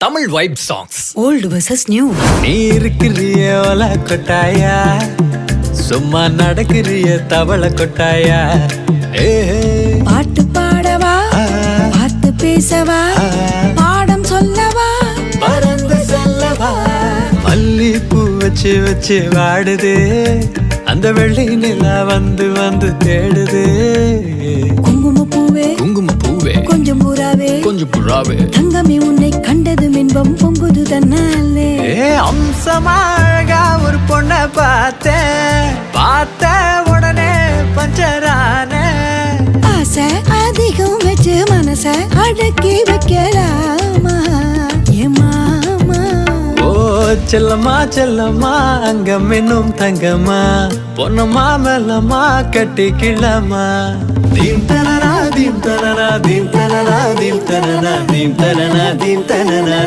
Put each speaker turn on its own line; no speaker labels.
Tamil vibe songs
old versus new.
நீ இருக்கிறிய ஒல கொட்டாயா, சும்மா நடக்கிறிய தவள கொட்டாயா.
பாட்டு பாடவா, பார்த்து பேசவா, பாடம் சொல்லவா,
பறந்து செல்லவா. மல்லிப்பூ வச்சு வச்சு வாடுது, அந்த வெள்ளி நிலா வந்து வந்து தேடுது.
குங்குமப்பூவே
குங்குமப்பூவே
கொஞ்சம் புறாவே,
கொஞ்சம் புறாவே,
தங்கமே உன்னை கண்டது மின்பம் பொங்குது தன்னாலே.
அம்சமா அழகா ஒரு பொண்ண பார்த்த உடனே பஞ்சரான.
ஆசை அதிகம் வச்சு மனச அடக்கி வைக்கலாமா ஏமாமா.
ஓ செல்லம்மா செல்லம்மா, அங்கம் என்னும் தங்கம்மா, பொன்னம்மா மெல்லம்மா கட்டிக்கிழமா. தீம் தனனா தீம் தனனா தீம் தனனா தீம் தனனா தீம் தனனா தீம் தனனா.